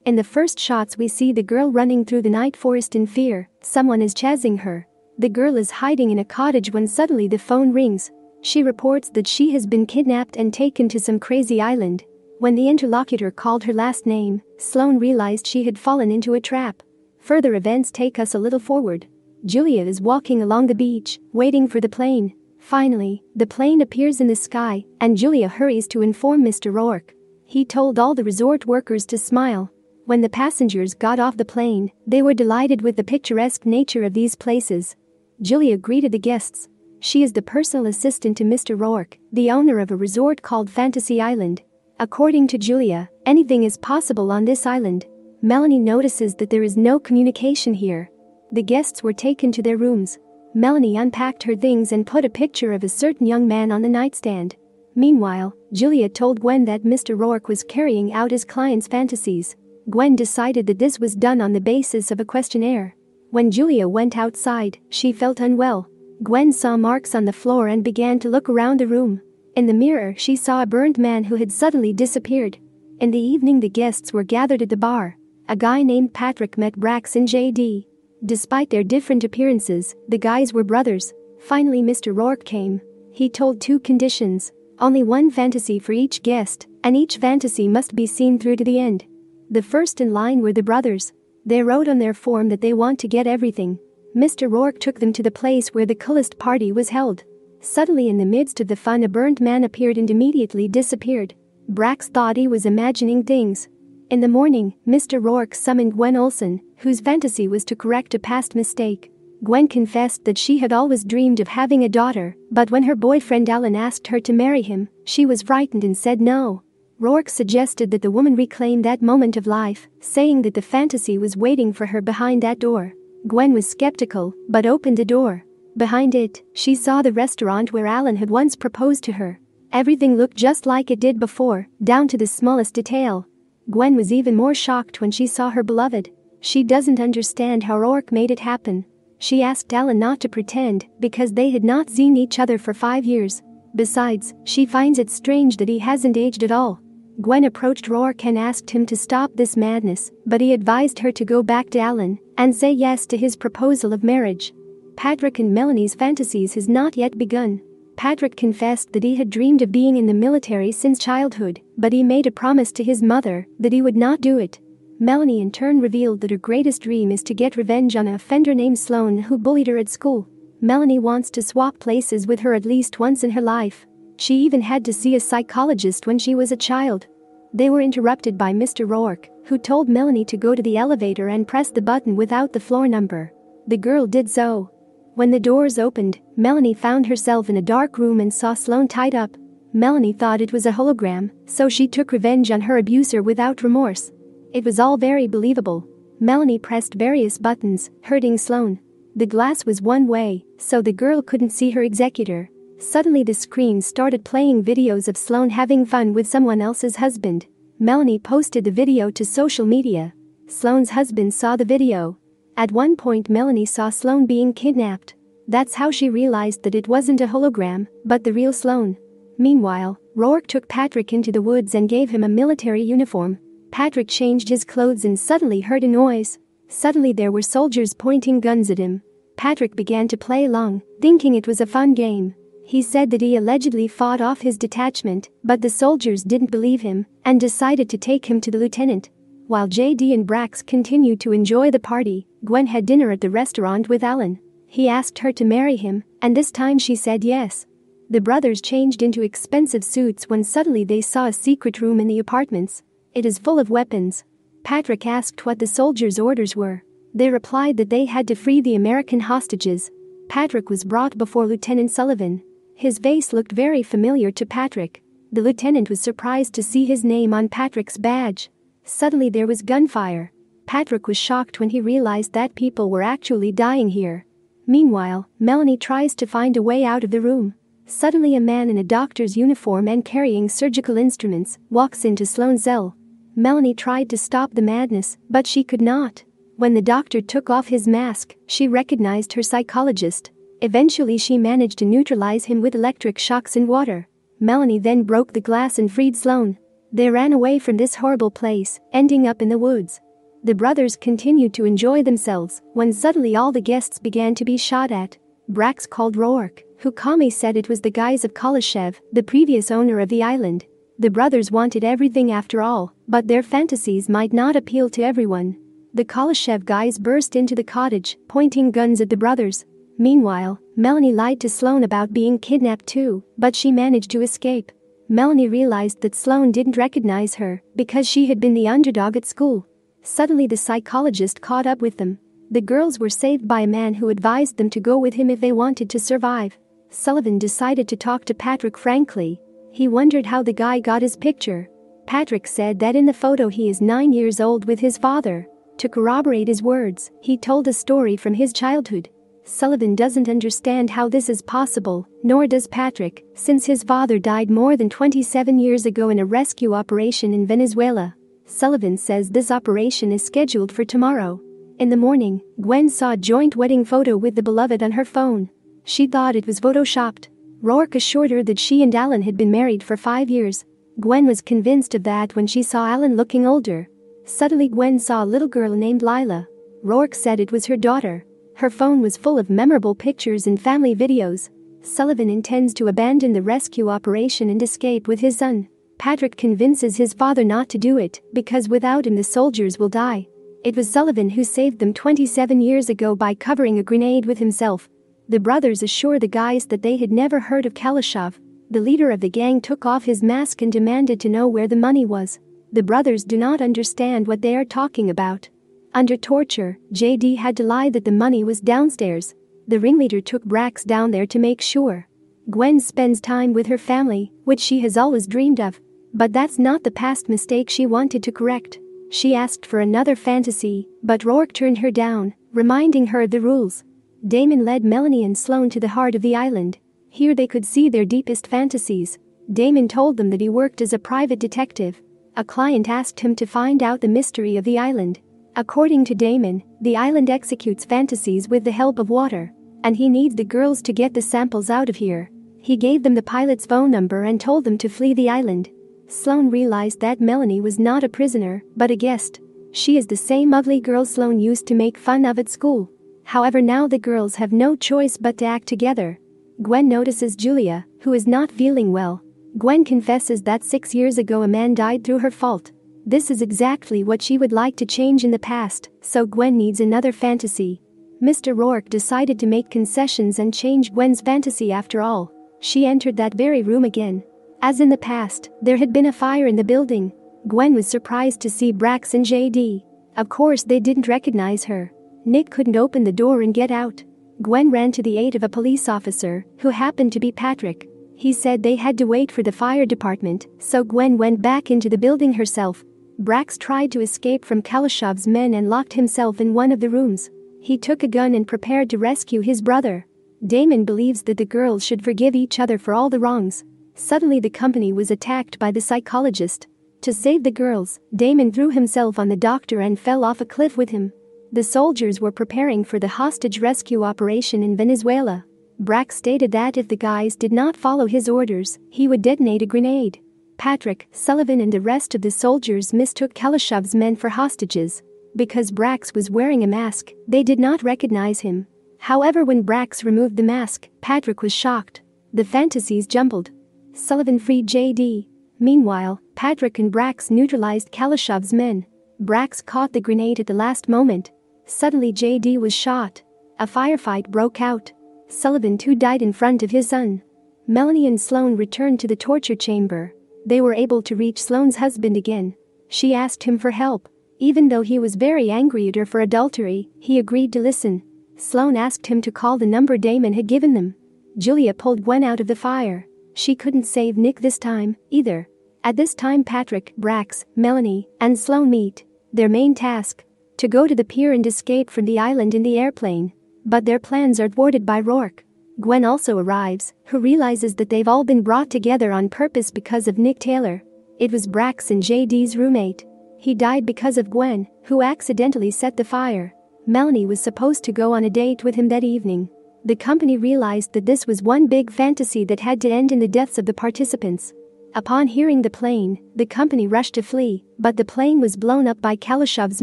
In the first shots we see the girl running through the night forest in fear. Someone is chasing her. The girl is hiding in a cottage when suddenly the phone rings. She reports that she has been kidnapped and taken to some crazy island. When the interlocutor called her last name, Sloane realized she had fallen into a trap. Further events take us a little forward. Julia is walking along the beach, waiting for the plane. Finally, the plane appears in the sky, and Julia hurries to inform Mr. Rourke. He told all the resort workers to smile. When the passengers got off the plane, they were delighted with the picturesque nature of these places. Julia greeted the guests. She is the personal assistant to Mr. Rourke, the owner of a resort called Fantasy Island. According to Julia, anything is possible on this island. Melanie notices that there is no communication here. The guests were taken to their rooms. Melanie unpacked her things and put a picture of a certain young man on the nightstand. Meanwhile, Julia told Gwen that Mr. Rourke was carrying out his client's fantasies. Gwen decided that this was done on the basis of a questionnaire. When Julia went outside, she felt unwell. Gwen saw marks on the floor and began to look around the room. In the mirror, she saw a burned man who had suddenly disappeared. In the evening, the guests were gathered at the bar. A guy named Patrick met Brax and JD. Despite their different appearances, the guys were brothers. Finally, Mr. Rourke came. He told 2 conditions. Only one fantasy for each guest, and each fantasy must be seen through to the end. The first in line were the brothers. They wrote on their form that they want to get everything. Mr. Rourke took them to the place where the coolest party was held. Suddenly, in the midst of the fun, a burnt man appeared and immediately disappeared. Brax thought he was imagining things. In the morning, Mr. Rourke summoned Gwen Olsen, whose fantasy was to correct a past mistake. Gwen confessed that she had always dreamed of having a daughter, but when her boyfriend Alan asked her to marry him, she was frightened and said no. Rourke suggested that the woman reclaim that moment of life, saying that the fantasy was waiting for her behind that door. Gwen was skeptical, but opened the door. Behind it, she saw the restaurant where Alan had once proposed to her. Everything looked just like it did before, down to the smallest detail. Gwen was even more shocked when she saw her beloved. She doesn't understand how Rourke made it happen. She asked Alan not to pretend, because they had not seen each other for 5 years. Besides, she finds it strange that he hasn't aged at all. Gwen approached Rourke and asked him to stop this madness, but he advised her to go back to Alan and say yes to his proposal of marriage. Patrick and Melanie's fantasies has not yet begun. Patrick confessed that he had dreamed of being in the military since childhood, but he made a promise to his mother that he would not do it. Melanie in turn revealed that her greatest dream is to get revenge on an offender named Sloane who bullied her at school. Melanie wants to swap places with her at least once in her life. She even had to see a psychologist when she was a child. They were interrupted by Mr. Rourke, who told Melanie to go to the elevator and press the button without the floor number. The girl did so. When the doors opened, Melanie found herself in a dark room and saw Sloane tied up. Melanie thought it was a hologram, so she took revenge on her abuser without remorse. It was all very believable. Melanie pressed various buttons, hurting Sloane. The glass was one way, so the girl couldn't see her executor. Suddenly the screen started playing videos of Sloane having fun with someone else's husband. Melanie posted the video to social media. Sloane's husband saw the video. At one point Melanie saw Sloane being kidnapped. That's how she realized that it wasn't a hologram, but the real Sloane. Meanwhile, Rourke took Patrick into the woods and gave him a military uniform. Patrick changed his clothes and suddenly heard a noise. Suddenly there were soldiers pointing guns at him. Patrick began to play along, thinking it was a fun game. He said that he allegedly fought off his detachment, but the soldiers didn't believe him and decided to take him to the lieutenant. While JD and Brax continued to enjoy the party, Gwen had dinner at the restaurant with Alan. He asked her to marry him, and this time she said yes. The brothers changed into expensive suits when suddenly they saw a secret room in the apartments. It is full of weapons. Patrick asked what the soldiers' orders were. They replied that they had to free the American hostages. Patrick was brought before Lieutenant Sullivan. His face looked very familiar to Patrick. The lieutenant was surprised to see his name on Patrick's badge. Suddenly there was gunfire. Patrick was shocked when he realized that people were actually dying here. Meanwhile, Melanie tries to find a way out of the room. Suddenly a man in a doctor's uniform and carrying surgical instruments walks into Sloane's cell. Melanie tried to stop the madness, but she could not. When the doctor took off his mask, she recognized her psychologist. Eventually she managed to neutralize him with electric shocks and water. Melanie then broke the glass and freed Sloane. They ran away from this horrible place, ending up in the woods. The brothers continued to enjoy themselves when suddenly all the guests began to be shot at. Brax called Rourke, who calmly said it was the guys of Kuleshov, the previous owner of the island. The brothers wanted everything after all, but their fantasies might not appeal to everyone. The Kuleshov guys burst into the cottage, pointing guns at the brothers. Meanwhile, Melanie lied to Sloane about being kidnapped too, but she managed to escape. Melanie realized that Sloane didn't recognize her because she had been the underdog at school. Suddenly the psychologist caught up with them. The girls were saved by a man who advised them to go with him if they wanted to survive. Sullivan decided to talk to Patrick frankly. He wondered how the guy got his picture. Patrick said that in the photo he is 9 years old with his father. To corroborate his words, he told a story from his childhood. Sullivan doesn't understand how this is possible, nor does Patrick, since his father died more than 27 years ago in a rescue operation in Venezuela. Sullivan says this operation is scheduled for tomorrow. In the morning, Gwen saw a joint wedding photo with the beloved on her phone. She thought it was photoshopped. Rourke assured her that she and Alan had been married for 5 years. Gwen was convinced of that when she saw Alan looking older. Suddenly Gwen saw a little girl named Lila. Rourke said it was her daughter. Her phone was full of memorable pictures and family videos. Sullivan intends to abandon the rescue operation and escape with his son. Patrick convinces his father not to do it because without him the soldiers will die. It was Sullivan who saved them 27 years ago by covering a grenade with himself. The brothers assure the guys that they had never heard of Kuleshov. The leader of the gang took off his mask and demanded to know where the money was. The brothers do not understand what they are talking about. Under torture, JD had to lie that the money was downstairs. The ringleader took Brax down there to make sure. Gwen spends time with her family, which she has always dreamed of. But that's not the past mistake she wanted to correct. She asked for another fantasy, but Rourke turned her down, reminding her of the rules. Damon led Melanie and Sloane to the heart of the island. Here they could see their deepest fantasies. Damon told them that he worked as a private detective. A client asked him to find out the mystery of the island. According to Damon, the island executes fantasies with the help of water, and he needs the girls to get the samples out of here. He gave them the pilot's phone number and told them to flee the island. Sloane realized that Melanie was not a prisoner, but a guest. She is the same ugly girl Sloane used to make fun of at school. However, now the girls have no choice but to act together. Gwen notices Julia, who is not feeling well. Gwen confesses that 6 years ago a man died through her fault. This is exactly what she would like to change in the past, so Gwen needs another fantasy. Mr. Rourke decided to make concessions and change Gwen's fantasy after all. She entered that very room again. As in the past, there had been a fire in the building. Gwen was surprised to see Brax and JD. Of course they didn't recognize her. Nick couldn't open the door and get out. Gwen ran to the aid of a police officer, who happened to be Patrick. He said they had to wait for the fire department, so Gwen went back into the building herself. Brax tried to escape from Kuleshov's men and locked himself in one of the rooms. He took a gun and prepared to rescue his brother. Damon believes that the girls should forgive each other for all the wrongs. Suddenly the company was attacked by the psychologist. To save the girls, Damon threw himself on the doctor and fell off a cliff with him. The soldiers were preparing for the hostage rescue operation in Venezuela. Brax stated that if the guys did not follow his orders, he would detonate a grenade. Patrick, Sullivan and the rest of the soldiers mistook Kuleshov's men for hostages. Because Brax was wearing a mask, they did not recognize him. However, when Brax removed the mask, Patrick was shocked. The fantasies jumbled. Sullivan freed JD. Meanwhile, Patrick and Brax neutralized Kuleshov's men. Brax caught the grenade at the last moment. Suddenly JD was shot. A firefight broke out. Sullivan too died in front of his son. Melanie and Sloane returned to the torture chamber. They were able to reach Sloane's husband again. She asked him for help. Even though he was very angry at her for adultery, he agreed to listen. Sloane asked him to call the number Damon had given them. Julia pulled Gwen out of the fire. She couldn't save Nick this time, either. At this time Patrick, Brax, Melanie, and Sloane meet. Their main task? To go to the pier and escape from the island in the airplane. But their plans are thwarted by Rourke. Gwen also arrives, who realizes that they've all been brought together on purpose because of Nick Taylor. It was Brax and JD's roommate. He died because of Gwen, who accidentally set the fire. Melanie was supposed to go on a date with him that evening. The company realized that this was one big fantasy that had to end in the deaths of the participants. Upon hearing the plane, the company rushed to flee, but the plane was blown up by Kalashev's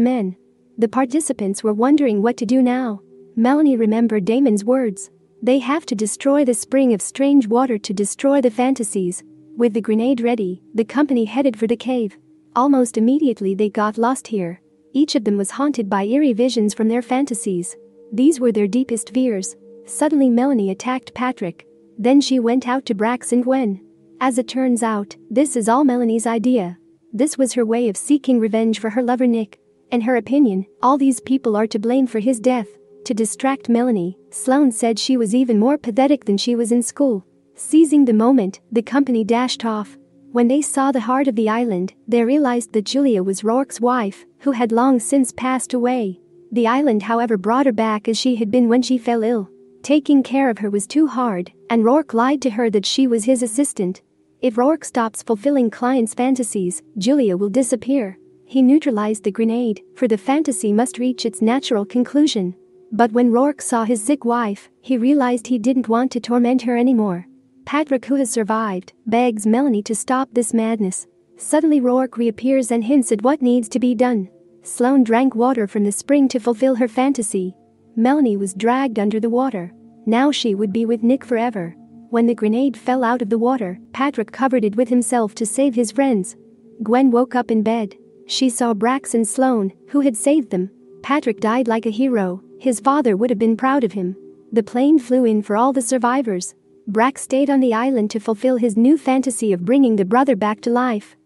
men. The participants were wondering what to do now. Melanie remembered Damon's words. They have to destroy the spring of strange water to destroy the fantasies. With the grenade ready, the company headed for the cave. Almost immediately they got lost here. Each of them was haunted by eerie visions from their fantasies. These were their deepest fears. Suddenly Melanie attacked Patrick. Then she went out to Brax and Gwen. As it turns out, this is all Melanie's idea. This was her way of seeking revenge for her lover Nick. In her opinion, all these people are to blame for his death. To distract Melanie, Sloane said she was even more pathetic than she was in school. Seizing the moment, the company dashed off. When they saw the heart of the island, they realized that Julia was Rourke's wife, who had long since passed away. The island, however, brought her back as she had been when she fell ill. Taking care of her was too hard, and Rourke lied to her that she was his assistant. If Rourke stops fulfilling clients' fantasies, Julia will disappear. He neutralized the grenade, for the fantasy must reach its natural conclusion. But when Rourke saw his sick wife, he realized he didn't want to torment her anymore. Patrick, who has survived, begs Melanie to stop this madness. Suddenly Rourke reappears and hints at what needs to be done. Sloane drank water from the spring to fulfill her fantasy. Melanie was dragged under the water. Now she would be with Nick forever. When the grenade fell out of the water, Patrick covered it with himself to save his friends. Gwen woke up in bed. She saw Brax and Sloane, who had saved them. Patrick died like a hero. His father would have been proud of him. The plane flew in for all the survivors. Brax stayed on the island to fulfill his new fantasy of bringing the brother back to life.